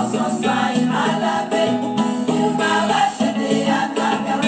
Son soin, il m'a lavé, il m'a racheté à travers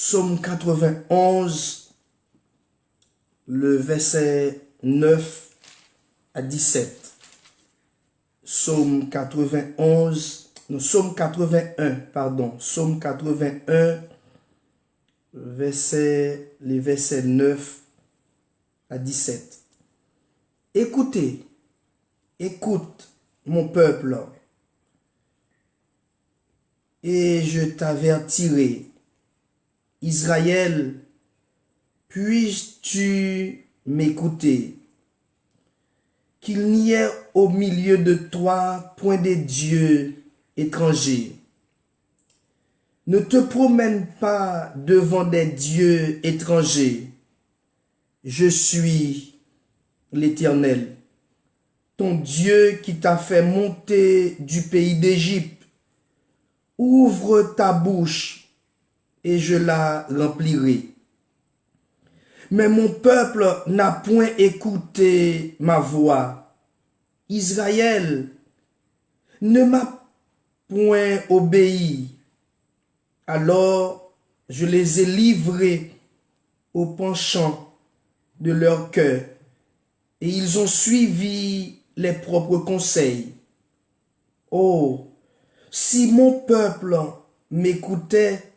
Psaume 91, le verset 9 à 17. Psaume 91, non, Psaume 81, pardon, Psaume 81, les versets 9 à 17. Écoutez, écoute mon peuple, et je t'avertirai. Israël, puisses-tu m'écouter? Qu'il n'y ait au milieu de toi point de dieux étrangers. Ne te promène pas devant des dieux étrangers. Je suis l'Éternel, ton Dieu qui t'a fait monter du pays d'Égypte. Ouvre ta bouche et je la remplirai. Mais mon peuple n'a point écouté ma voix. Israël ne m'a point obéi. Alors je les ai livrés au penchant de leur cœur, et ils ont suivi les propres conseils. Oh, si mon peuple m'écoutait,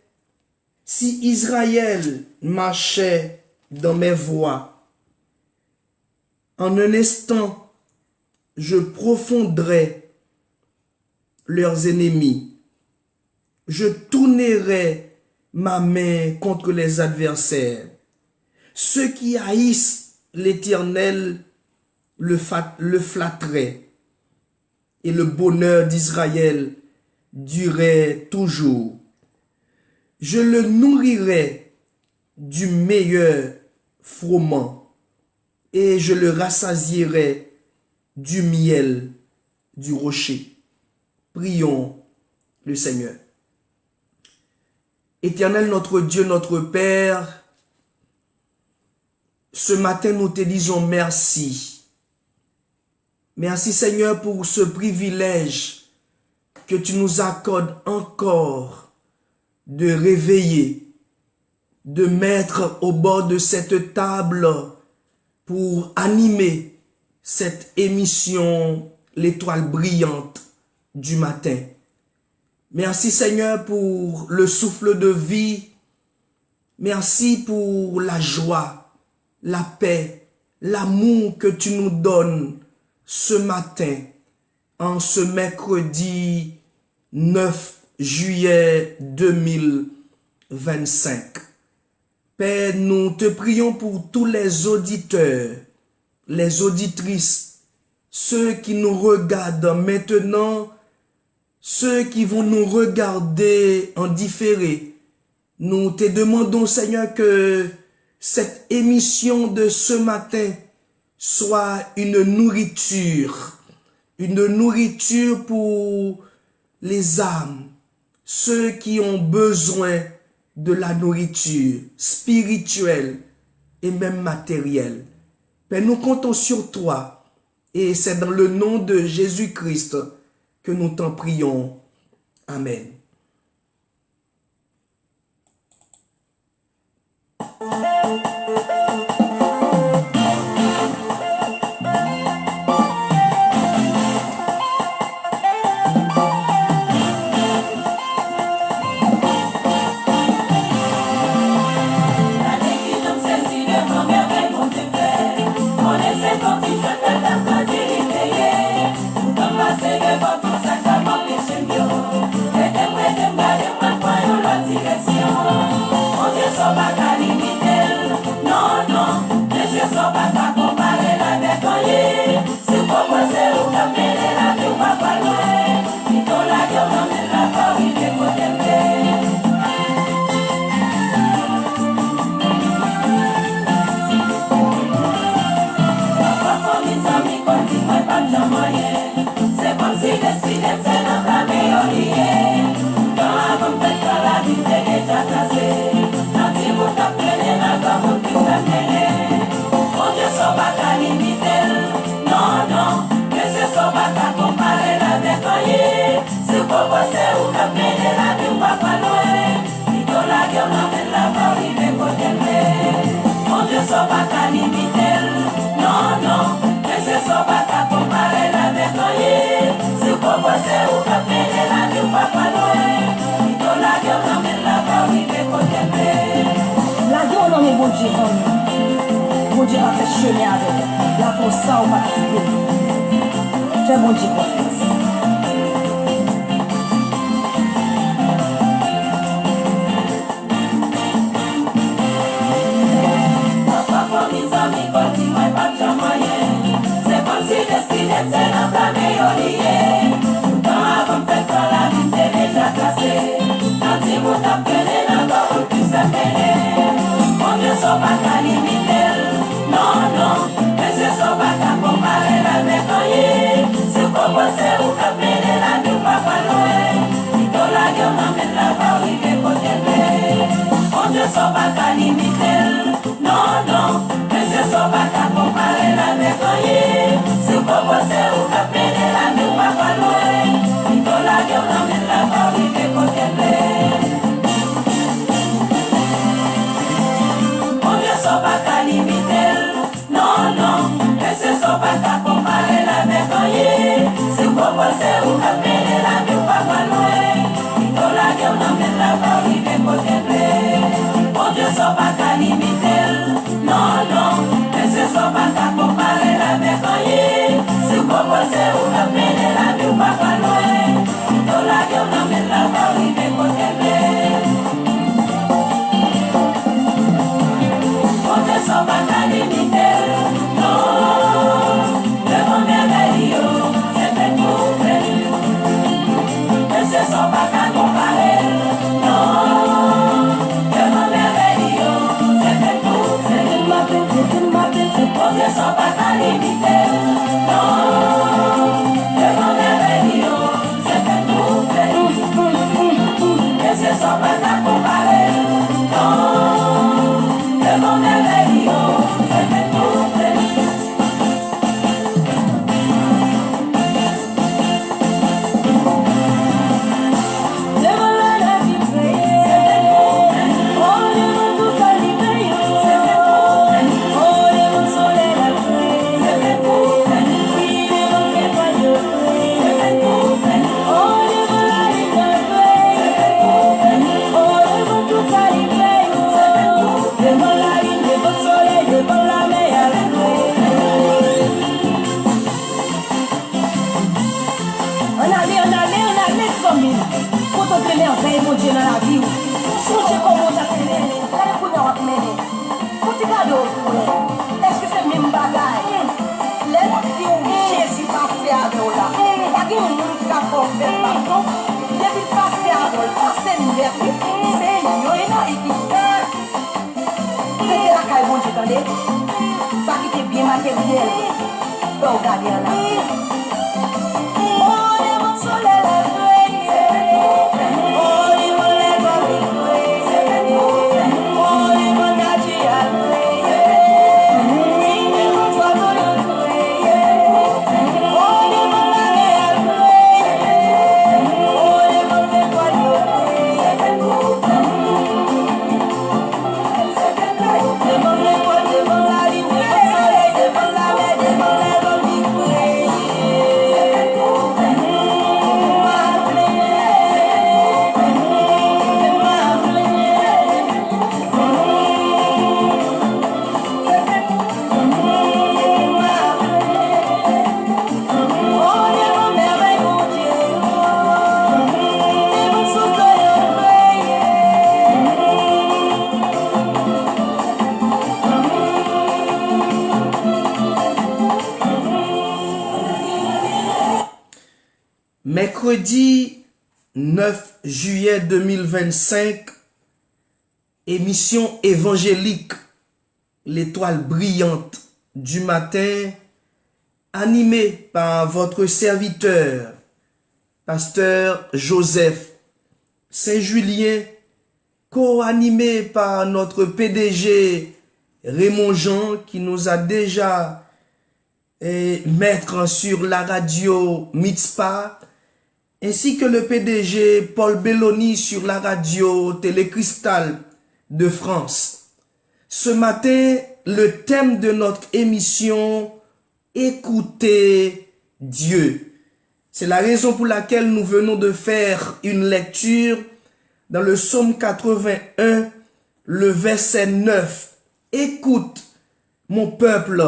si Israël marchait dans mes voies, en un instant, je profondrais leurs ennemis. Je tournerai ma main contre les adversaires. Ceux qui haïssent l'Éternel le flatteraient, et le bonheur d'Israël durait toujours. Je le nourrirai du meilleur froment, et je le rassasierai du miel du rocher. Prions le Seigneur. Éternel notre Dieu, notre Père, ce matin nous te disons merci. Merci Seigneur pour ce privilège que tu nous accordes encore de réveiller, de mettre au bord de cette table pour animer cette émission, l'étoile brillante du matin. Merci Seigneur pour le souffle de vie. Merci pour la joie, la paix, l'amour que tu nous donnes ce matin, en ce mercredi 9 juillet 2025. Père, nous te prions pour tous les auditeurs, les auditrices, ceux qui nous regardent maintenant, ceux qui vont nous regarder en différé. Nous te demandons, Seigneur, que cette émission de ce matin soit une nourriture pour les âmes, ceux qui ont besoin de la nourriture spirituelle et même matérielle. Père, nous comptons sur toi, et c'est dans le nom de Jésus-Christ que nous t'en prions. Amen. On Dieu met avec elle. La pour ça, on va quitter. Fais bon Dieu confiance. C'est comme si destiné c'est dans la meilleure. Quand avant fait quand la vie t'est déjà cassée. Quand tu vous t'appelez dans le corps, tu s'appelle. Mon Dieu, ça va pas limiter. Non, non, mais c'est ça va pas comparer avec rien. C'est pour passer ou t'appeler la vie pas pas loin. Il te la gueule, m'amène la barrique et côté blé. Mon Dieu, ça va pas limiter. Non, non, mais c'est ça va pas comparer avec rien. C'est pour passer ou t'appeler la vie pas pas loin. Il te la gueule, m'amène la barrique et côté blé. Ça va pas limiter, non, non, mais c'est ça va pas comparer la mécanie. C'est pour passer ou appeler la vie pas pas loin. Il faut la gueule, on amène la barrique et côté blé. Mon Dieu, ça va pas limiter, non, non, mais c'est ça va pas comparer la mécanie. C'est pour passer ou appeler la vie pas pas loin. Il faut la gueule, on amène la barrique et côté blé. Ça va pas limiter, non, le monde merveilleux, c'est fait pour mais c'est ça va pas comparer, non, le monde merveilleux, c'est fait pour mais ça va pas limiter, non, le monde merveilleux, c'est fait pour mais c'est ça va pas comparer, non, le monde merveilleux. Mon Dieu dans la vie, songez comment ça fait. Regardez comment on va mener. Quand tu regardes, est-ce que c'est le même bagaille? Les Jésus va faire avec là. Pas de monde qui va faire pardon. Depuis le passé avec là, c'est une vertu. C'est une équipe. Mettez la caille, bon Dieu, attendez. Pas quitter bien matériel. Regardez là. Oh, les mots sont les Mercredi 9 juillet 2025, émission évangélique, l'étoile brillante du matin, animée par votre serviteur, pasteur Joseph Saint-Julien, co-animé par notre PDG Raymond Jean, qui nous a déjà mettre sur la radio Mitzpah, ainsi que le PDG Paul Belloni sur la radio Télécristal de France. Ce matin, le thème de notre émission, écoutez Dieu. C'est la raison pour laquelle nous venons de faire une lecture dans le psaume 81, le verset 9. Écoute, mon peuple,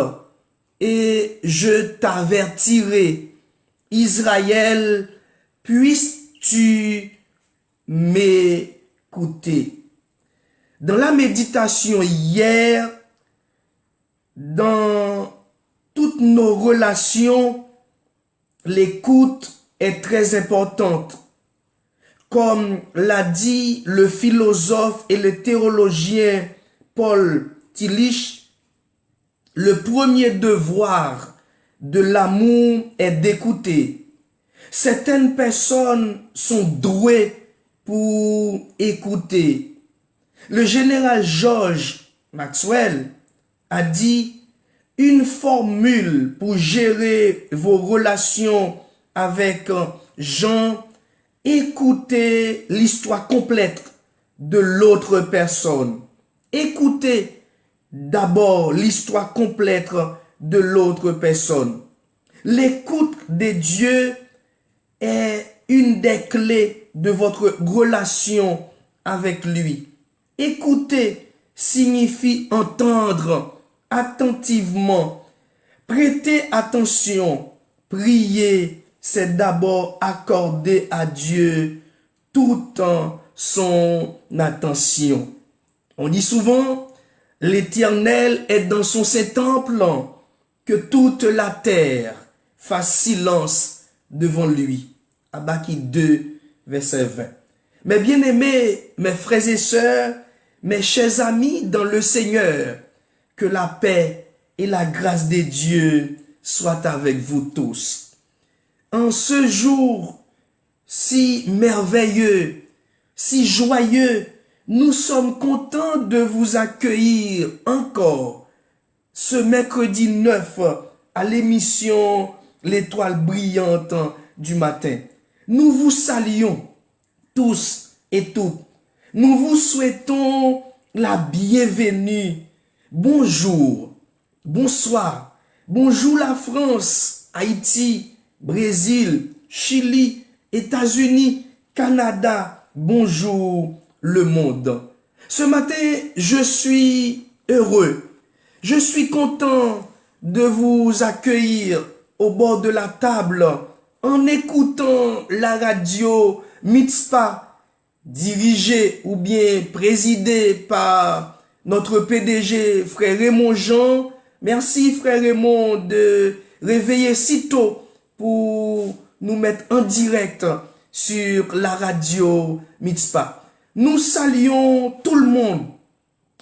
et je t'avertirai. Israël, puisses-tu m'écouter? Dans la méditation hier, dans toutes nos relations, l'écoute est très importante. Comme l'a dit le philosophe et le théologien Paul Tillich, le premier devoir de l'amour est d'écouter. Certaines personnes sont douées pour écouter. Le général George Maxwell a dit une formule pour gérer vos relations avec Jean. Écoutez l'histoire complète de l'autre personne. Écoutez d'abord l'histoire complète de l'autre personne. L'écoute de Dieu est une des clés de votre relation avec lui. Écouter signifie entendre attentivement, prêter attention, prier, c'est d'abord accorder à Dieu toute son attention. On dit souvent, l'Éternel est dans son Saint-Temple, que toute la terre fasse silence devant lui. Habakkuk 2, verset 20. Mes bien-aimés, mes frères et sœurs, mes chers amis dans le Seigneur, que la paix et la grâce de Dieu soient avec vous tous. En ce jour si merveilleux, si joyeux, nous sommes contents de vous accueillir encore ce mercredi 9 à l'émission L'Étoile brillante du matin. Nous vous saluons tous et toutes. Nous vous souhaitons la bienvenue. Bonjour, bonsoir, bonjour la France, Haïti, Brésil, Chili, États-Unis, Canada, bonjour le monde. Ce matin, je suis heureux, je suis content de vous accueillir au bord de la table en écoutant la radio Mitzpah, dirigée ou bien présidée par notre PDG, frère Raymond Jean. Merci frère Raymond de réveiller si tôt pour nous mettre en direct sur la radio Mitzpah. Nous saluons tout le monde.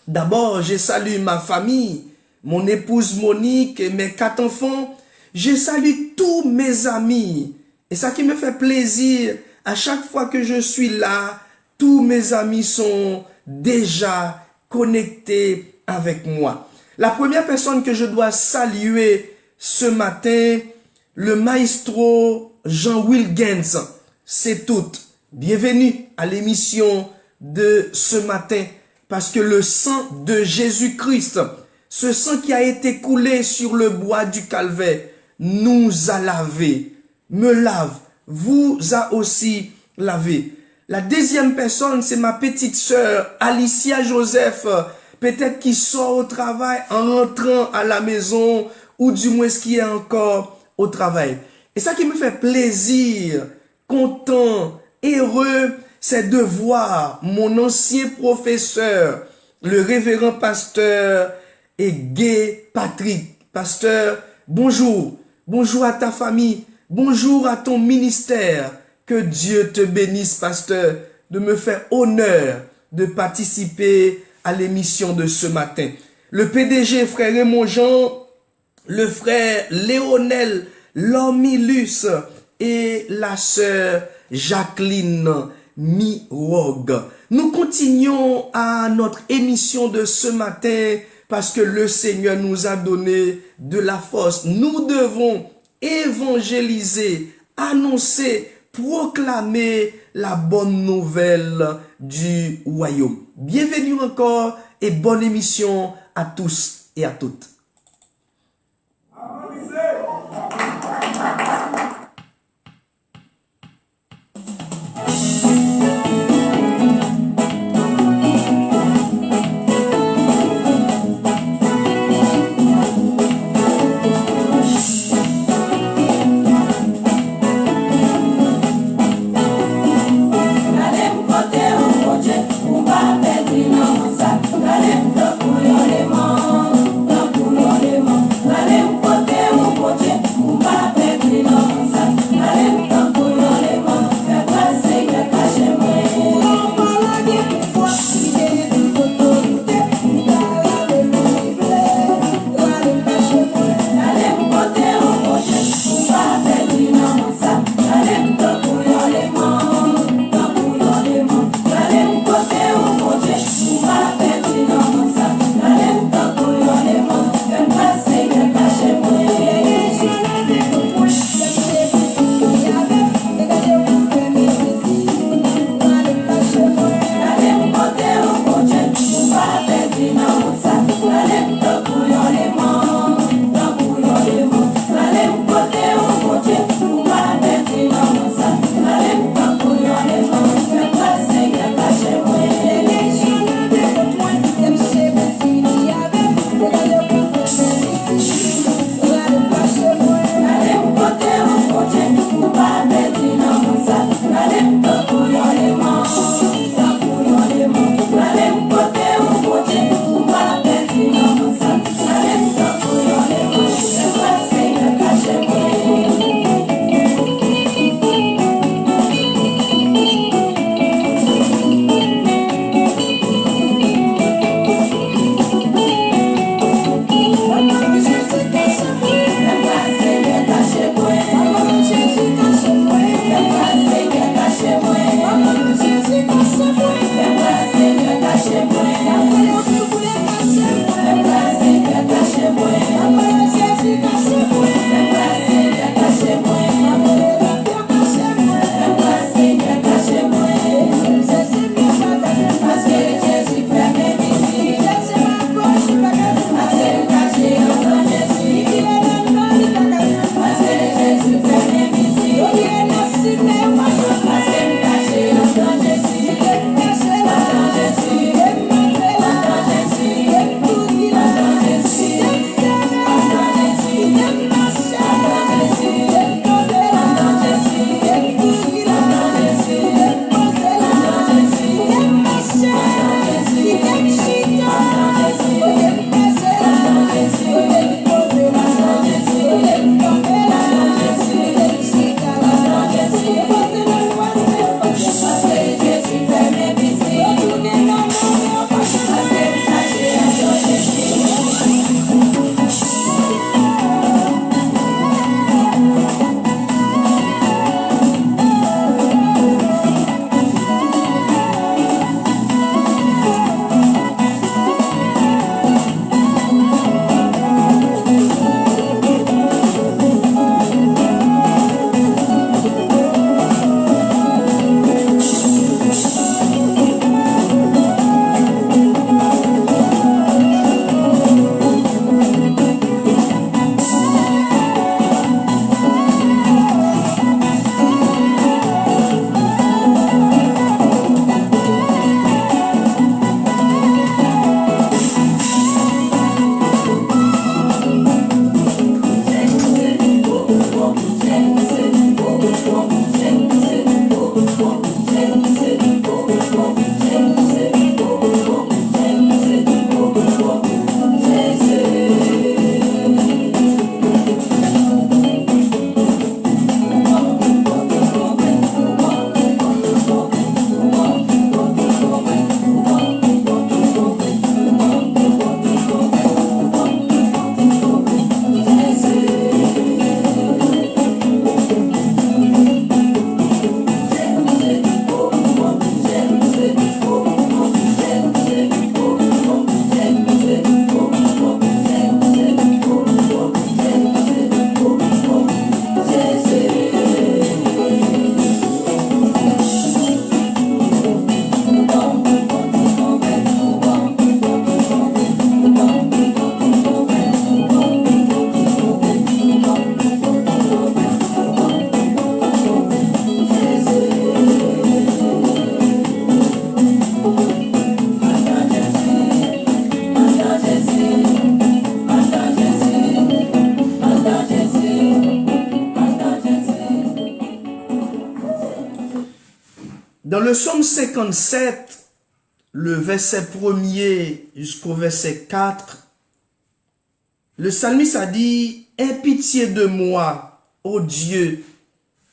D'abord, je salue ma famille, mon épouse Monique et mes 4 enfants. Je salue tous mes amis. Et ça qui me fait plaisir, à chaque fois que je suis là, tous mes amis sont déjà connectés avec moi. La première personne que je dois saluer ce matin, le maestro Jean-Will Gens, c'est tout. Bienvenue à l'émission de ce matin, parce que le sang de Jésus-Christ, ce sang qui a été coulé sur le bois du calvaire, nous a lavé, me lave, vous a aussi lavé. La deuxième personne, c'est ma petite sœur Alicia Joseph, peut-être qui sort au travail en rentrant à la maison, ou du moins qui est encore au travail. Et ça qui me fait plaisir, content, heureux, c'est de voir mon ancien professeur, le révérend pasteur Gay Patrick. Pasteur, bonjour. Bonjour à ta famille. Bonjour à ton ministère. Que Dieu te bénisse, pasteur, de me faire honneur de participer à l'émission de ce matin. Le PDG, frère Raymond Jean, le frère Léonel Lormilus et la sœur Jacqueline Mirog. Nous continuons à notre émission de ce matin parce que le Seigneur nous a donné de la force. Nous devons évangéliser, annoncer, proclamer la bonne nouvelle du royaume. Bienvenue encore et bonne émission à tous et à toutes. le psaume 57, le verset 1er jusqu'au verset 4, le psalmiste a dit, « Aie pitié de moi, ô Dieu,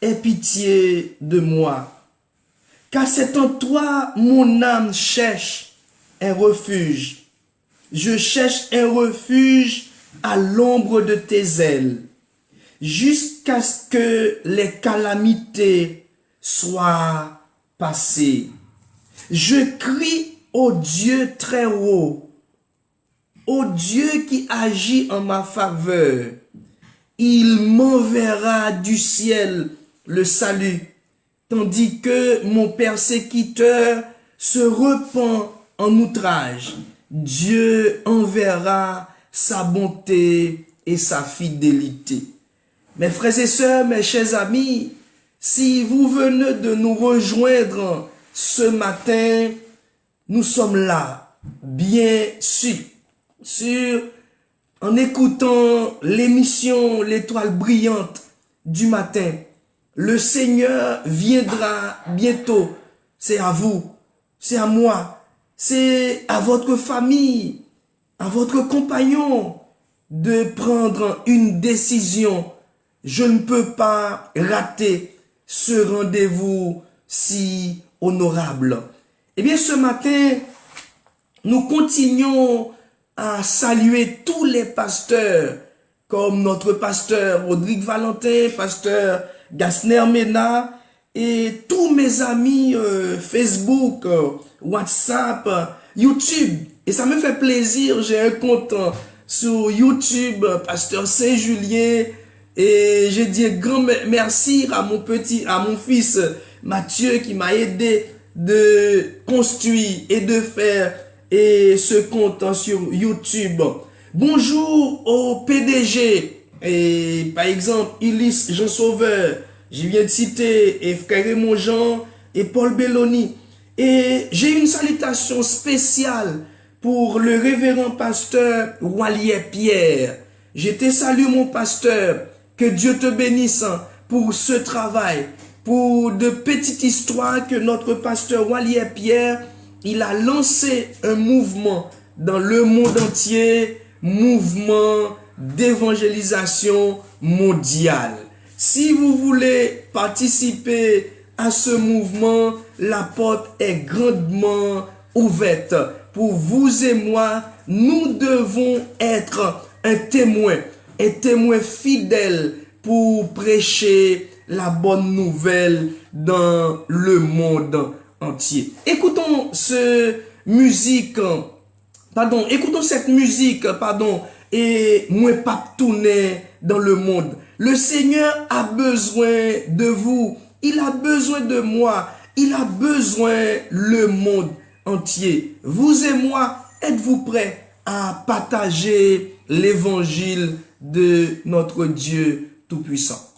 aie pitié de moi, car c'est en toi mon âme cherche un refuge. Je cherche un refuge à l'ombre de tes ailes, jusqu'à ce que les calamités soient passées. Je crie au Dieu très haut, au Dieu qui agit en ma faveur. Il m'enverra du ciel le salut, tandis que mon persécuteur se repent en outrage. Dieu enverra sa bonté et sa fidélité. » Mes frères et sœurs, mes chers amis, si vous venez de nous rejoindre ce matin, nous sommes là, bien sûr, en écoutant l'émission L'Étoile brillante du matin. Le Seigneur viendra bientôt. C'est à vous, c'est à moi, c'est à votre famille, à votre compagnon de prendre une décision. Je ne peux pas rater ce rendez-vous si honorable. Eh bien, ce matin, nous continuons à saluer tous les pasteurs, comme notre pasteur Rodrigue Valentin, pasteur Gasner Mena, et tous mes amis Facebook, WhatsApp, YouTube. Et ça me fait plaisir, j'ai un compte sur YouTube, pasteur Saint-Julien, et je dis un grand merci à mon fils Mathieu qui m'a aidé de construire et de faire ce compte sur YouTube. Bonjour au PDG, et par exemple Ulysse Jean Sauveur, je viens de citer, et frère Raymond Jean et Paul Belloni. Et j'ai une salutation spéciale pour le révérend pasteur Walier Pierre. Je te salue mon pasteur, que Dieu te bénisse pour ce travail, pour de petites histoires que notre pasteur Walier Pierre, il a lancé un mouvement dans le monde entier, mouvement d'évangélisation mondiale. Si vous voulez participer à ce mouvement, la porte est grandement ouverte. Pour vous et moi, nous devons être un témoin fidèle pour prêcher la bonne nouvelle dans le monde entier. Écoutons cette musique, et moi pas tourner dans le monde. Le Seigneur a besoin de vous, il a besoin de moi, il a besoin le monde entier. Vous et moi, êtes-vous prêts à partager l'évangile de notre Dieu Tout-Puissant?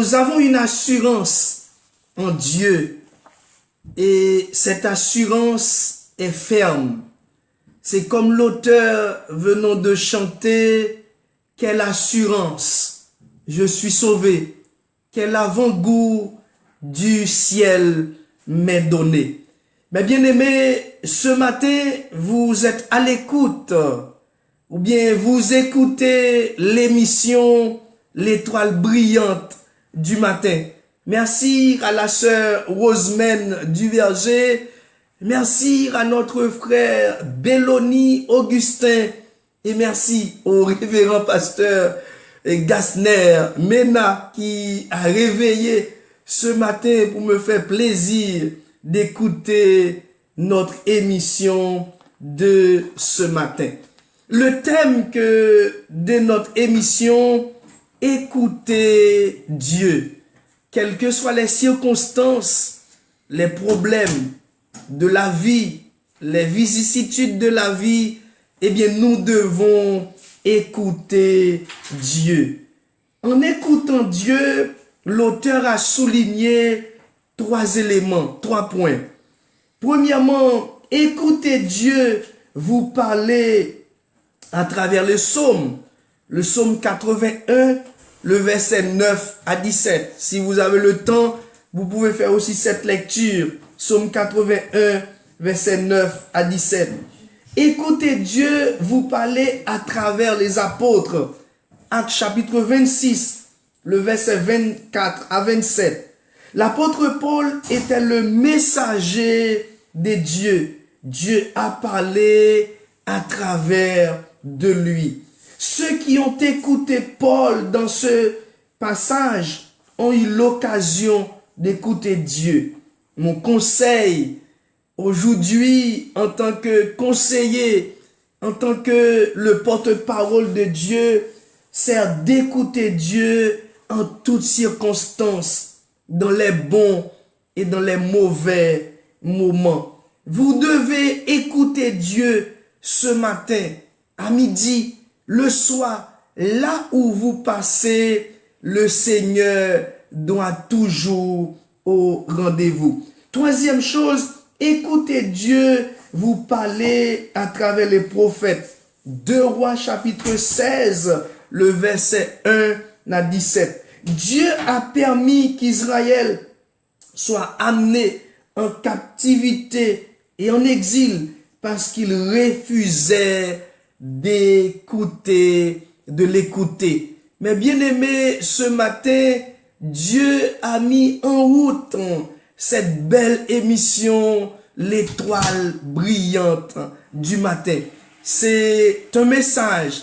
Nous avons une assurance en Dieu et cette assurance est ferme. C'est comme l'auteur venant de chanter, quelle assurance, je suis sauvé, quel avant-goût du ciel m'est donné. Mais bien aimés, ce matin, vous êtes à l'écoute, ou bien vous écoutez l'émission L'étoile brillante du matin. Merci à la sœur Rosemène Duverger. Merci à notre frère Belloni Augustin. Et merci au révérend pasteur Gassner Mena qui a réveillé ce matin pour me faire plaisir d'écouter notre émission de ce matin. Le thème de notre émission, écoutez Dieu. Quelles que soient les circonstances, les problèmes de la vie, les vicissitudes de la vie, eh bien, nous devons écouter Dieu. En écoutant Dieu, l'auteur a souligné 3 éléments, 3 points. Premièrement, écoutez Dieu vous parler à travers le psaume 81, le verset 9 à 17. Si vous avez le temps, vous pouvez faire aussi cette lecture. Psaume 81, verset 9 à 17. Écoutez Dieu vous parler à travers les apôtres. Actes chapitre 26, le verset 24 à 27. L'apôtre Paul était le messager de Dieu. Dieu a parlé à travers de lui. Ceux qui ont écouté Paul dans ce passage ont eu l'occasion d'écouter Dieu. Mon conseil aujourd'hui, en tant que conseiller, en tant que le porte-parole de Dieu, c'est d'écouter Dieu en toutes circonstances, dans les bons et dans les mauvais moments. Vous devez écouter Dieu ce matin, à midi, le soir, là où vous passez, le Seigneur doit toujours au rendez-vous. Troisième chose, écoutez Dieu vous parler à travers les prophètes. 2 Rois chapitre 16, le verset 1 à 17. Dieu a permis qu'Israël soit amené en captivité et en exil parce qu'il refusait de l'écouter. Mais bien aimé, ce matin, Dieu a mis en route cette belle émission, l'étoile brillante du matin. C'est un message,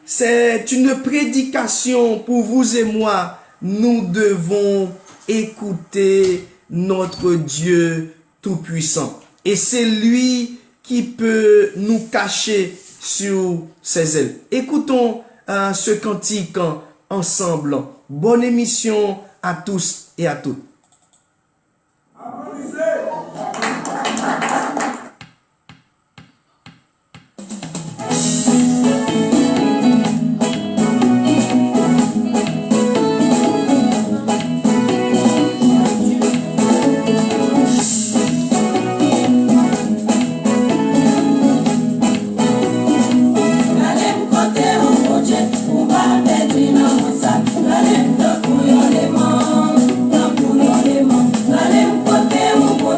c'est une prédication pour vous et moi. Nous devons écouter notre Dieu Tout-Puissant. Et c'est lui qui peut nous cacher sur ses ailes. Écoutons ce cantique ensemble. Bonne émission à tous et à toutes. Kote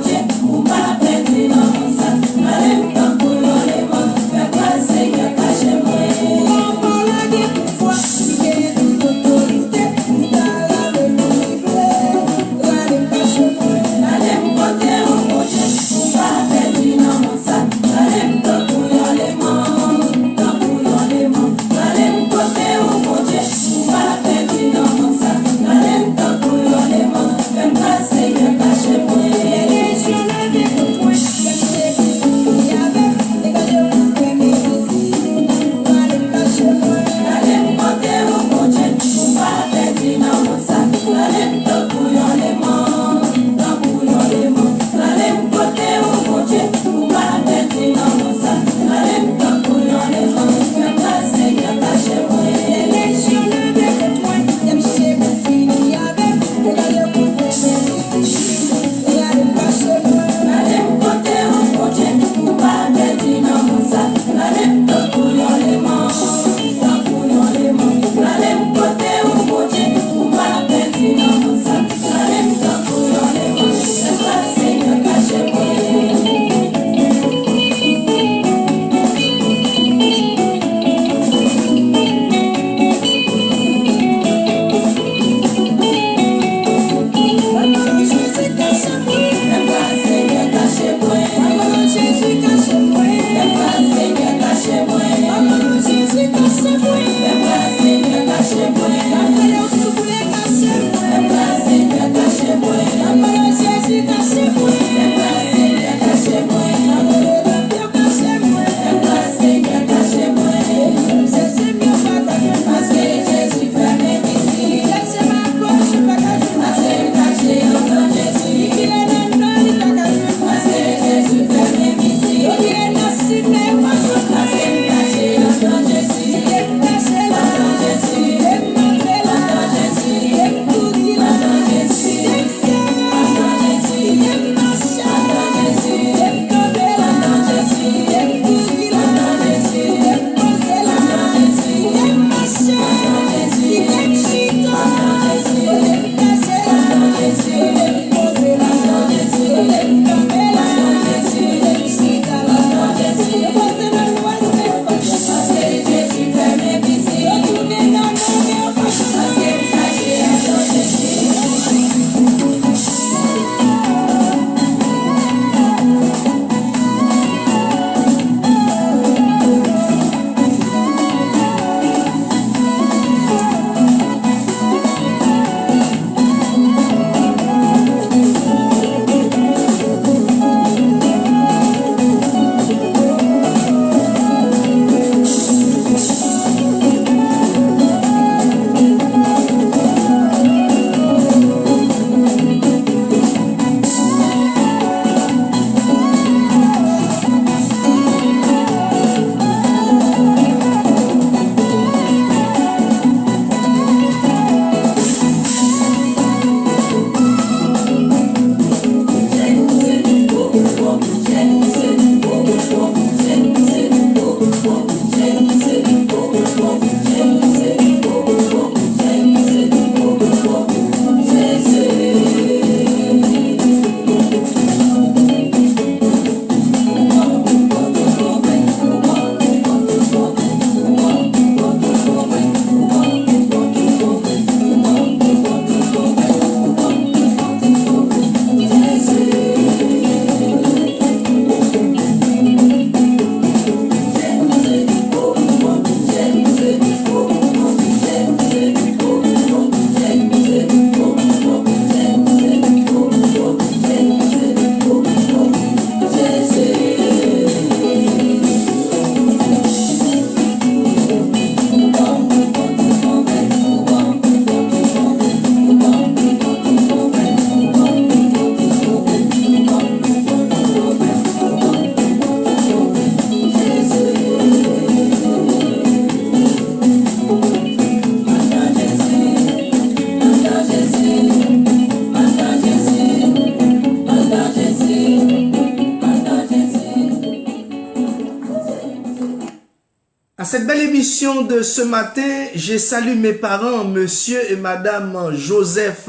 À cette belle émission de ce matin, je salue mes parents, monsieur et madame Joseph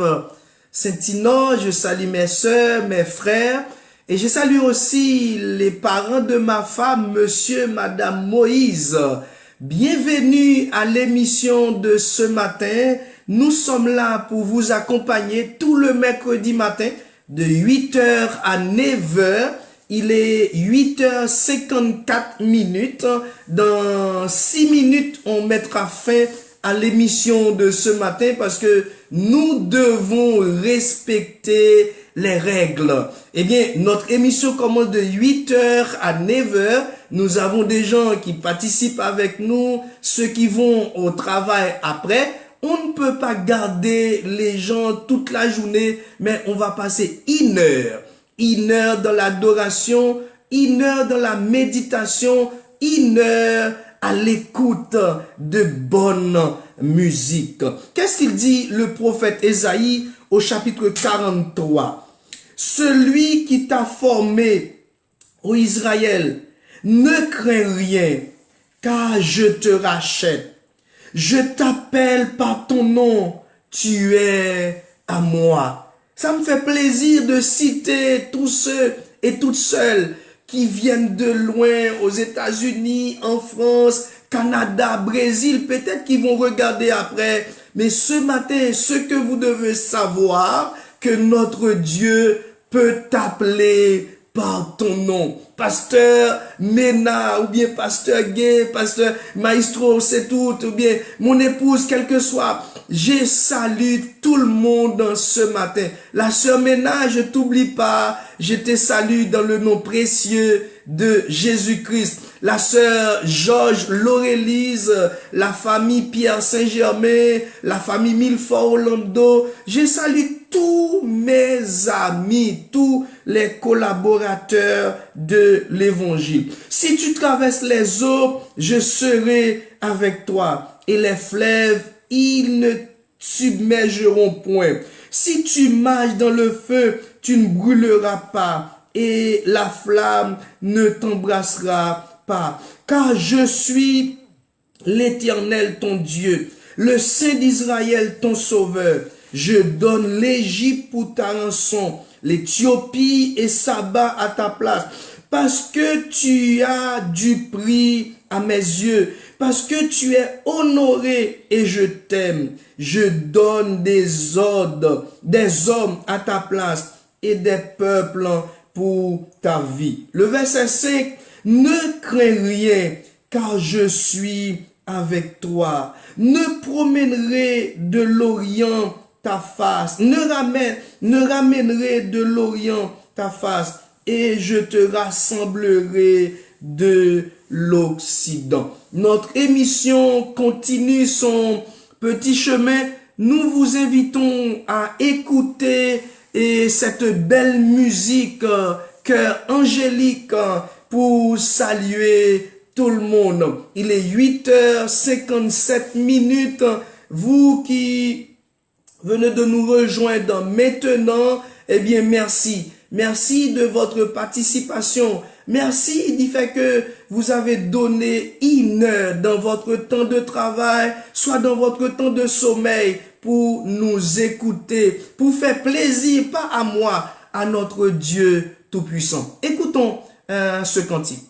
Saint-Inor, je salue mes sœurs, mes frères, et je salue aussi les parents de ma femme, monsieur et madame Moïse. Bienvenue à l'émission de ce matin. Nous sommes là pour vous accompagner tout le mercredi matin de 8h à 9h. Il est 8h54. Dans 6 minutes, on mettra fin à l'émission de ce matin parce que nous devons respecter les règles. Eh bien, notre émission commence de 8h à 9h. Nous avons des gens qui participent avec nous, ceux qui vont au travail après. On ne peut pas garder les gens toute la journée, mais on va passer 1 heure dans l'adoration, 1 heure dans la méditation, 1 heure à l'écoute de bonne musique. Qu'est-ce qu'il dit le prophète Ésaïe au chapitre 43? Celui qui t'a formé, ô Israël, ne crains rien, car je te rachète. Je t'appelle par ton nom, tu es à moi. Ça me fait plaisir de citer tous ceux et toutes celles qui viennent de loin, aux États-Unis, en France, Canada, Brésil, peut-être qu'ils vont regarder après. Mais ce matin, ce que vous devez savoir, que notre Dieu peut t'appeler par ton nom. Pasteur Mena, ou bien Pasteur Gay, Pasteur Maestro, c'est tout, ou bien mon épouse, quel que soit. Je salue tout le monde ce matin. La sœur Mena, je t'oublie pas. Je te salue dans le nom précieux de Jésus-Christ. La sœur Georges Laurélise, la famille Pierre Saint-Germain, la famille Milfort Orlando. Je salue tous mes amis, tous les collaborateurs de l'évangile. Si tu traverses les eaux, je serai avec toi. Et les fleuves, ils ne submergeront point. Si tu marches dans le feu, tu ne brûleras pas et la flamme ne t'embrassera pas. Car je suis l'Éternel ton Dieu, le Saint d'Israël ton sauveur. Je donne l'Égypte pour ta rançon, l'Éthiopie et Saba à ta place. Parce que tu as du prix à mes yeux, parce que tu es honoré et je t'aime. Je donne des ordres, des hommes à ta place et des peuples pour ta vie. Le verset 5, ne crains rien, car je suis avec toi. Ne promènerai de l'Orient ta face, ne ramènerai de l'Orient ta face, et je te rassemblerai de l'Occident. Notre émission continue son petit chemin. Nous vous invitons à écouter cette belle musique cœur angélique pour saluer tout le monde. Il est 8h57. Vous qui venez de nous rejoindre maintenant, eh bien merci. Merci de votre participation. Merci du fait que vous avez donné 1 heure dans votre temps de travail, soit dans votre temps de sommeil, pour nous écouter, pour faire plaisir, pas à moi, à notre Dieu Tout-Puissant. Écoutons ce cantique.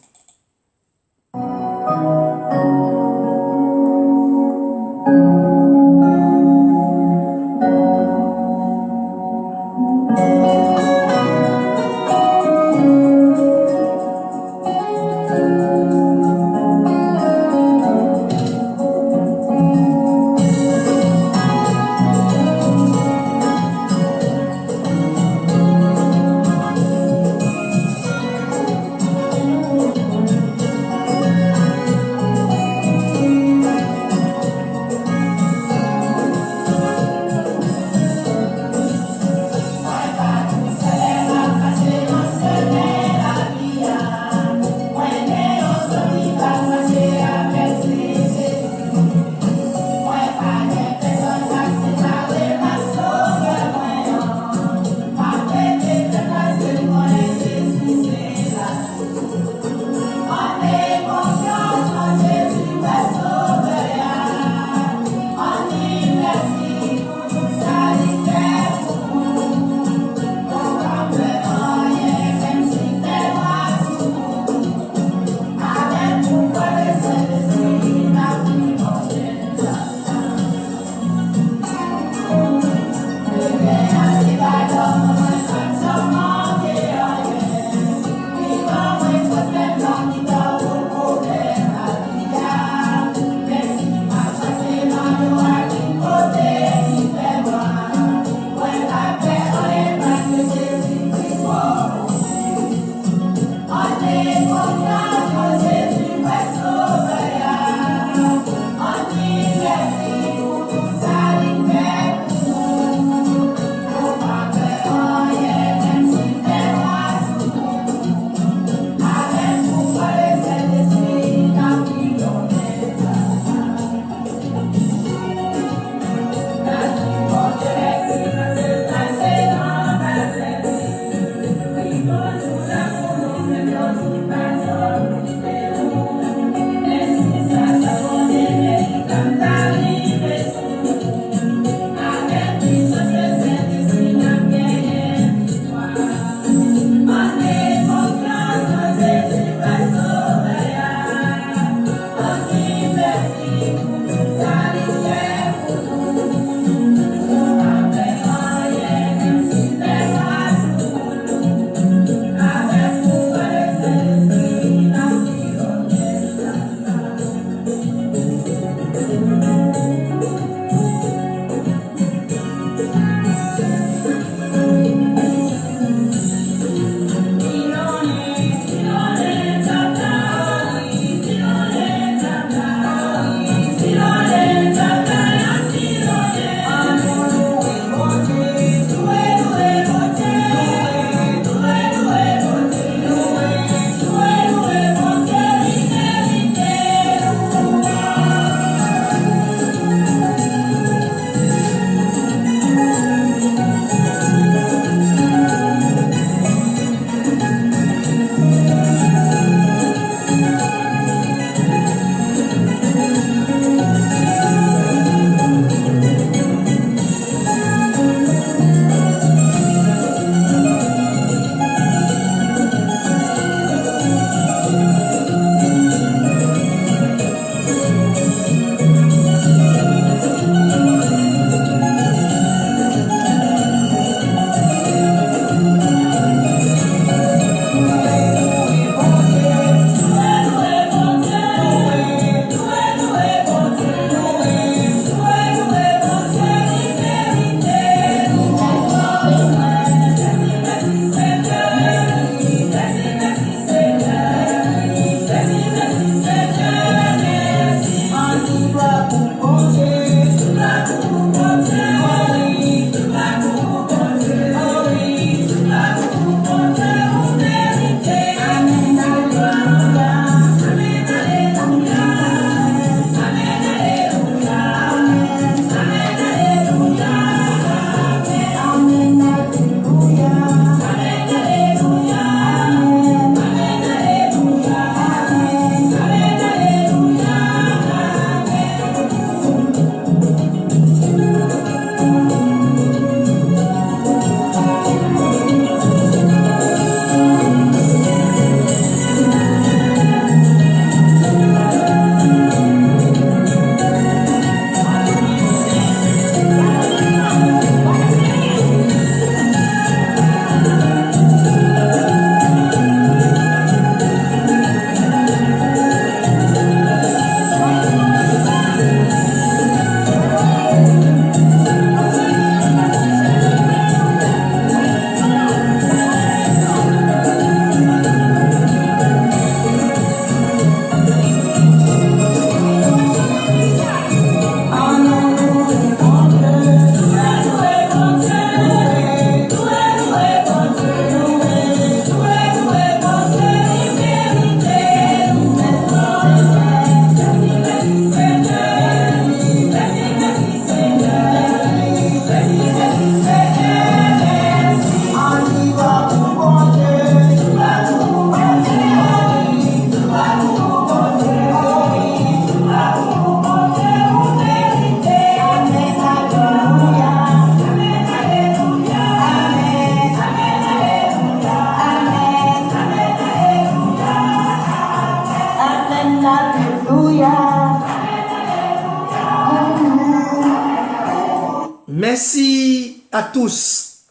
Merci à tous.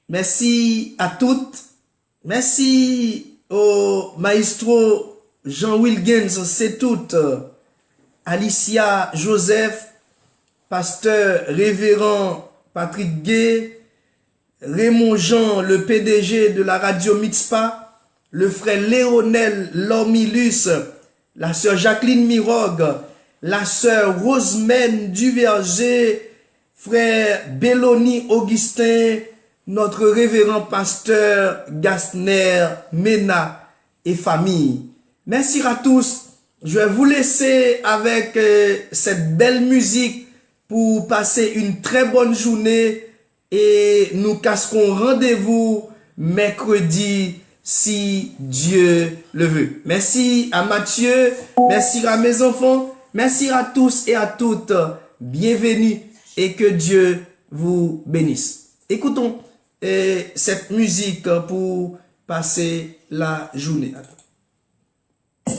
Merci à toutes. Merci au maestro Jean Wilgens, c'est tout. Alicia Joseph, pasteur révérend Patrick Gay, Raymond Jean, le PDG de la radio Mixpa, le frère Léonel Lormilus, la sœur Jacqueline Mirogue, la sœur Rosemène Duverger, frère Belloni Augustin, notre révérend pasteur Gastner Mena et famille. Merci à tous. Je vais vous laisser avec cette belle musique pour passer une très bonne journée et nous casserons rendez-vous mercredi si Dieu le veut. Merci à Mathieu, merci à mes enfants, merci à tous et à toutes. Bienvenue et que Dieu vous bénisse. Écoutons cette musique pour passer la journée.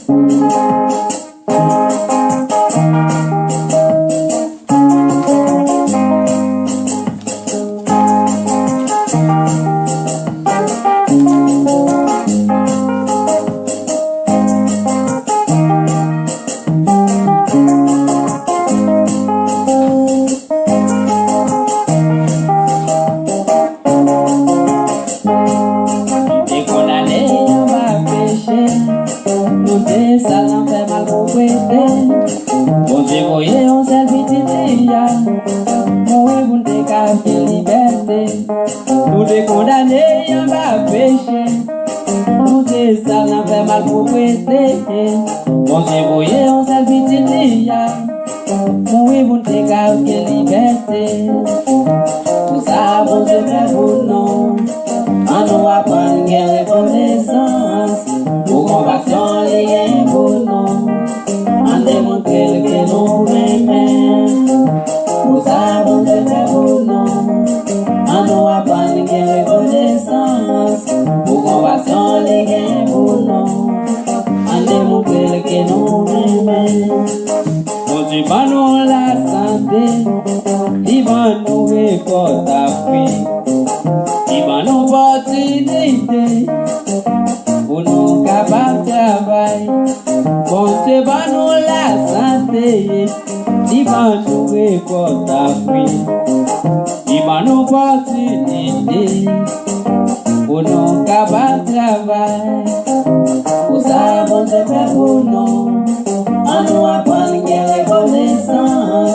Nous apprendre à reconnaissance.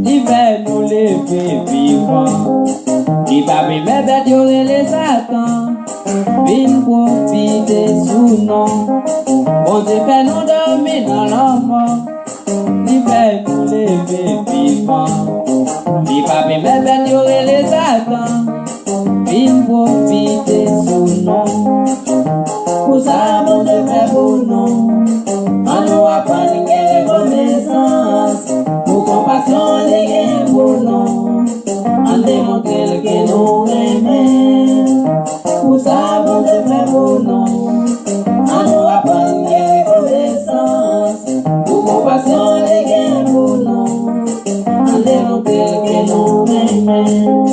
l'hiver nous lever vivant. Li pa mi me bet yo les Satan, vin profiter sous non. Bon Dieu fait nous dormir dans la mort, l'hiver nous lever vivant. Li pa mi me bet yo les Satan, vin profiter sous non. Pour ça bon Dieu fait pour nous, en nous apprendre les reconnaissance, pour compassion les gains pour nous. En démontrer que nous aimons, pour ça bon Dieu fait pour nous. En nous apprendre les reconnaissance, pour compassion les gains pour nous. En démontrer que nous aimons.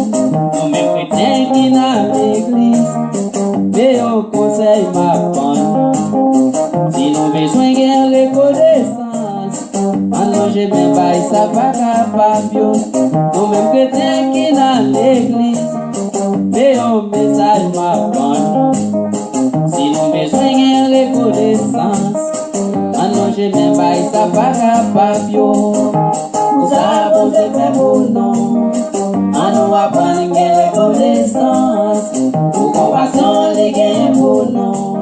Nous mêmes chrétiens qui dans l'église, mais au conseil m'apprend. Si nous besoin de reconnaissance, maintenant je même pas ça pas capable. Nous mêmes chrétiens qui dans l'église, mais au message m'apprend. Si nous besoin de reconnaissance, maintenant je même pas ça pas capable. Pour ça bon Dieu fait pour nous, en nous apprendre les reconnaissance, pour compassion les gains pour nous.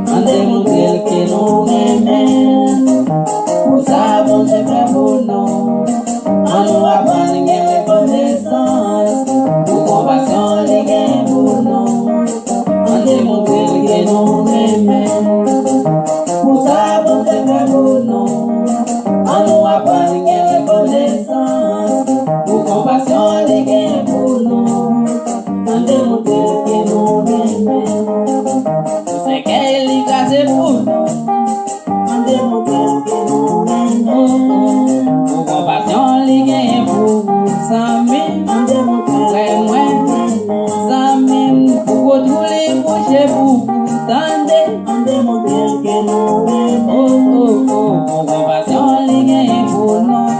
En démontrer que nous aimons, pour ça bon Dieu fait pour nous. En nous apprendre les reconnaissance, pour compassion les gains pour nous. En démontrer que nous aimons, pour ça bon Dieu fait pour nous. En nous apprendre les reconnaissance, pour compassion les gains pour nous. En démontrer que nous aimons. C'est qu'elle y casse pour nous. En démontrer que nous aimons. Pour compassion, les gains pour vous. Sans mine, en démontrer moins. Sans mine, pour tous les bouchers pour vous. Tendez, en démontrer que nous aimons. Pour compassion, les gains pour nous.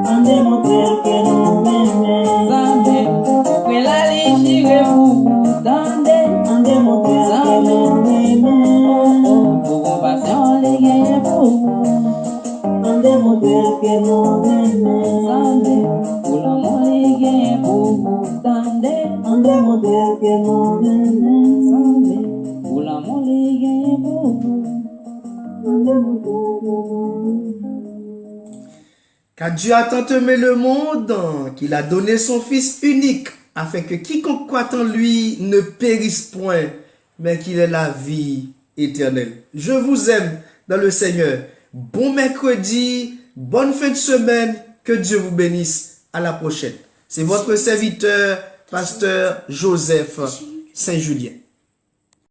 En démontrer que nous aimons. Sans mine, pour que la lichire pour vous. Tendez, en démontrer que nous aimons. Pour compassion, les gains pour vous. En démontrer que nous aimons. Tendez, pour l'amour, les gains pour vous. Tendez, en démontrer que nous aimons. Tendez, pour l'amour, les gains pour vous. En démontrer que nous aimons. Car Dieu a tant aimé le monde qu'il a donné son Fils unique, afin que quiconque croit en lui ne périsse point, mais qu'il ait la vie éternelle. Je vous aime dans le Seigneur. Bon mercredi, bonne fin de semaine, que Dieu vous bénisse. À la prochaine. C'est votre serviteur, pasteur Joseph Saint-Julien.